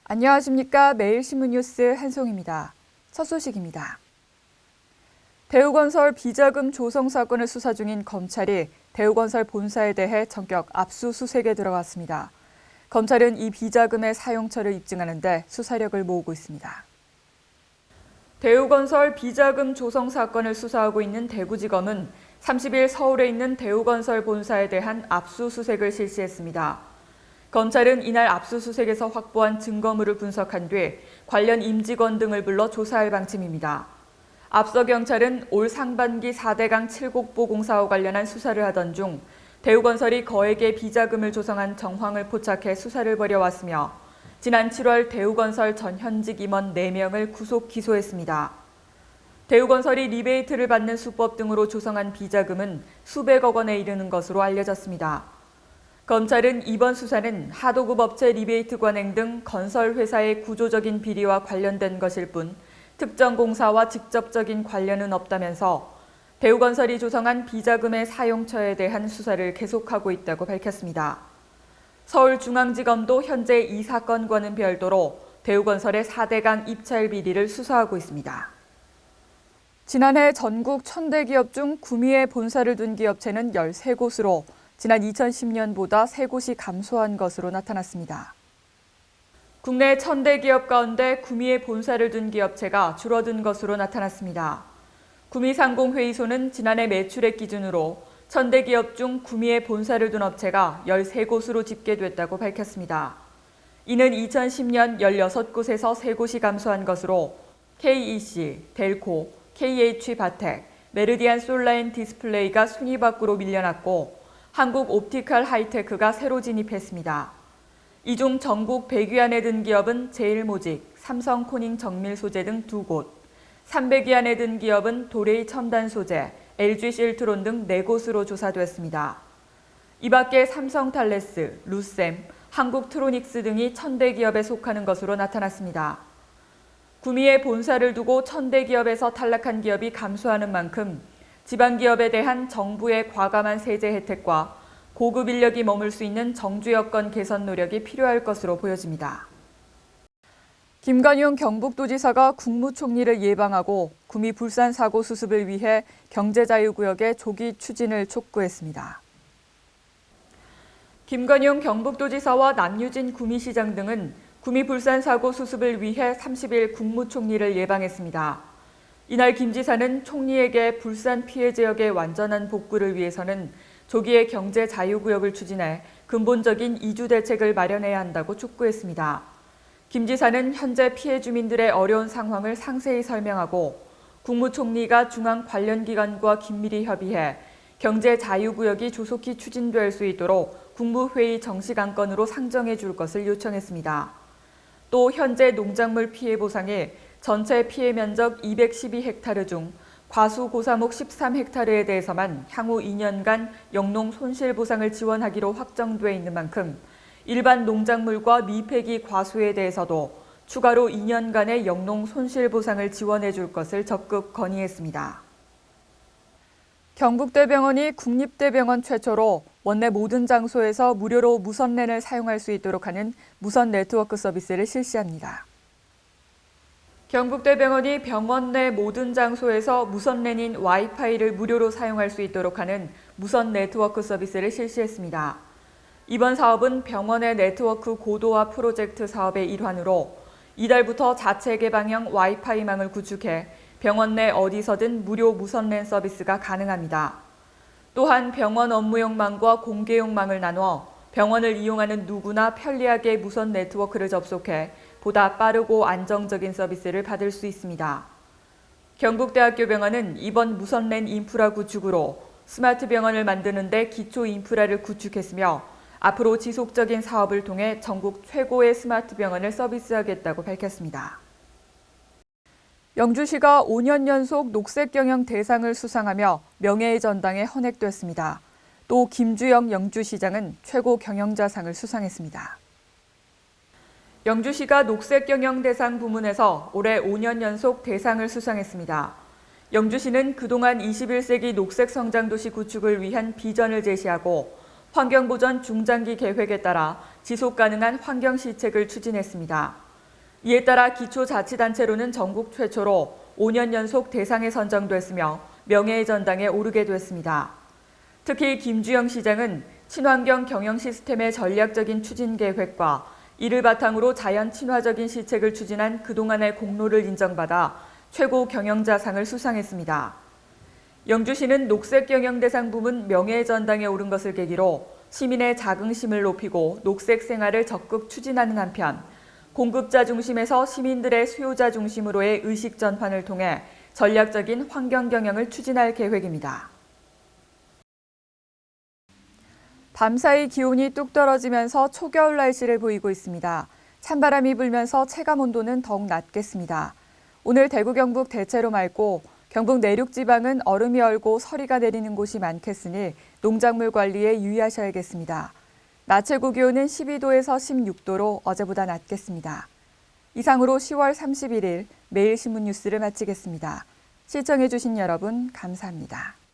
안녕하십니까. 매일신문 뉴스 한송입니다. 첫 소식입니다. 대우건설 비자금 조성 사건을 수사 중인 검찰이 대우건설 본사에 대해 전격 압수수색에 들어갔습니다. 검찰은 이 비자금의 사용처를 입증하는 데 수사력을 모으고 있습니다. 대우건설 비자금 조성 사건을 수사하고 있는 대구지검은 30일 서울에 있는 대우건설 본사에 대한 압수수색을 실시했습니다. 검찰은 이날 압수수색에서 확보한 증거물을 분석한 뒤 관련 임직원 등을 불러 조사할 방침입니다. 앞서 경찰은 올 상반기 4대강 7곡보 공사와 관련한 수사를 하던 중 대우건설이 거액의 비자금을 조성한 정황을 포착해 수사를 벌여왔으며 지난 7월 대우건설 전 현직 임원 4명을 구속 기소했습니다. 대우건설이 리베이트를 받는 수법 등으로 조성한 비자금은 수백억 원에 이르는 것으로 알려졌습니다. 검찰은 이번 수사는 하도급 업체 리베이트 관행 등 건설회사의 구조적인 비리와 관련된 것일 뿐 특정 공사와 직접적인 관련은 없다면서 대우건설이 조성한 비자금의 사용처에 대한 수사를 계속하고 있다고 밝혔습니다. 서울중앙지검도 현재 이 사건과는 별도로 대우건설의 4대강 입찰 비리를 수사하고 있습니다. 지난해 전국 1000대 기업 중 구미에 본사를 둔 기업체는 13곳으로 지난 2010년보다 3곳이 감소한 것으로 나타났습니다. 국내 1000대 기업 가운데 구미에 본사를 둔 기업체가 줄어든 것으로 나타났습니다. 구미상공회의소는 지난해 매출액 기준으로 1000대 기업 중 구미에 본사를 둔 업체가 13곳으로 집계됐다고 밝혔습니다. 이는 2010년 16곳에서 3곳이 감소한 것으로 KEC, 델코, KH바텍, 메르디안 솔라인 디스플레이가 순위 밖으로 밀려났고 한국 옵티컬 하이테크가 새로 진입했습니다. 이 중 전국 100위 안에 든 기업은 제일모직, 삼성코닝 정밀소재 등 2곳, 300위 안에 든 기업은 도레이 첨단소재, LG실트론 등 4곳으로 조사됐습니다. 이 밖에 삼성탈레스, 루셈, 한국트로닉스 등이 1000대 기업에 속하는 것으로 나타났습니다. 구미에 본사를 두고 1000대 기업에서 탈락한 기업이 감소하는 만큼 지방기업에 대한 정부의 과감한 세제 혜택과 고급 인력이 머물 수 있는 정주 여건 개선 노력이 필요할 것으로 보여집니다. 김관용 경북도지사가 국무총리를 예방하고 구미 불산 사고 수습을 위해 경제자유구역의 조기 추진을 촉구했습니다. 김관용 경북도지사와 남유진 구미시장 등은 구미 불산 사고 수습을 위해 30일 국무총리를 예방했습니다. 이날 김 지사는 총리에게 불산 피해 지역의 완전한 복구를 위해서는 조기에 경제 자유구역을 추진해 근본적인 이주 대책을 마련해야 한다고 촉구했습니다. 김 지사는 현재 피해 주민들의 어려운 상황을 상세히 설명하고 국무총리가 중앙 관련 기관과 긴밀히 협의해 경제 자유구역이 조속히 추진될 수 있도록 국무회의 정식 안건으로 상정해 줄 것을 요청했습니다. 또 현재 농작물 피해 보상에 전체 피해 면적 212헥타르 중 과수 고사목 13헥타르에 대해서만 향후 2년간 영농 손실 보상을 지원하기로 확정돼 있는 만큼 일반 농작물과 미폐기 과수에 대해서도 추가로 2년간의 영농 손실 보상을 지원해 줄 것을 적극 건의했습니다. 경북대병원이 국립대병원 최초로 원내 모든 장소에서 무료로 무선랜을 사용할 수 있도록 하는 무선 네트워크 서비스를 실시합니다. 경북대병원이 병원 내 모든 장소에서 무선랜인 와이파이를 무료로 사용할 수 있도록 하는 무선 네트워크 서비스를 실시했습니다. 이번 사업은 병원의 네트워크 고도화 프로젝트 사업의 일환으로 이달부터 자체 개방형 와이파이망을 구축해 병원 내 어디서든 무료 무선랜 서비스가 가능합니다. 또한 병원 업무용망과 공개용망을 나누어 병원을 이용하는 누구나 편리하게 무선 네트워크를 접속해 보다 빠르고 안정적인 서비스를 받을 수 있습니다. 경북대학교 병원은 이번 무선랜 인프라 구축으로 스마트 병원을 만드는 데 기초 인프라를 구축했으며 앞으로 지속적인 사업을 통해 전국 최고의 스마트 병원을 서비스하겠다고 밝혔습니다. 영주시가 5년 연속 녹색경영 대상을 수상하며 명예의 전당에 헌액됐습니다. 또 김주영 영주시장은 최고 경영자상을 수상했습니다. 영주시가 녹색경영대상 부문에서 올해 5년 연속 대상을 수상했습니다. 영주시는 그동안 21세기 녹색성장도시 구축을 위한 비전을 제시하고 환경보전 중장기 계획에 따라 지속가능한 환경시책을 추진했습니다. 이에 따라 기초자치단체로는 전국 최초로 5년 연속 대상에 선정됐으며 명예의 전당에 오르게 됐습니다. 특히 김주영 시장은 친환경 경영 시스템의 전략적인 추진 계획과 이를 바탕으로 자연 친화적인 시책을 추진한 그동안의 공로를 인정받아 최고 경영자상을 수상했습니다. 영주시는 녹색경영대상 부문 명예의 전당에 오른 것을 계기로 시민의 자긍심을 높이고 녹색 생활을 적극 추진하는 한편 공급자 중심에서 시민들의 수요자 중심으로의 의식 전환을 통해 전략적인 환경 경영을 추진할 계획입니다. 밤사이 기온이 뚝 떨어지면서 초겨울 날씨를 보이고 있습니다. 찬바람이 불면서 체감 온도는 더욱 낮겠습니다. 오늘 대구 경북 대체로 맑고 경북 내륙 지방은 얼음이 얼고 서리가 내리는 곳이 많겠으니 농작물 관리에 유의하셔야겠습니다. 낮 최고 기온은 12도에서 16도로 어제보다 낮겠습니다. 이상으로 10월 31일 매일 신문 뉴스를 마치겠습니다. 시청해주신 여러분 감사합니다.